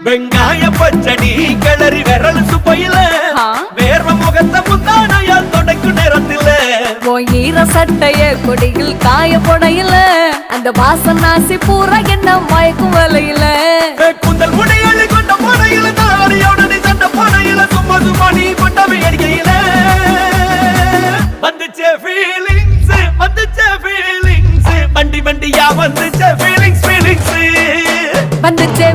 வெங்காய பச்சடி கிளறி விரல் சுப்பையில வேர்வ முகத்தை முந்தானையால் தொடக்கும் நேரத்தில் ஈர சட்டைய கொடியில் காய பொடையில அந்த வாசனாசி பூரா என்ன மயக்கும் வலையில குந்தல் முடியலை கொண்ட போனையில தாரியோட நீ சண்ட போனையில சும்மா சும்மா நீ கொண்டவை அடிக்கையில வந்துச்சே ஃபீலிங்ஸ் வண்டி வண்டியா வந்துச்சே ஃபீலிங்ஸ் வந்துச்சே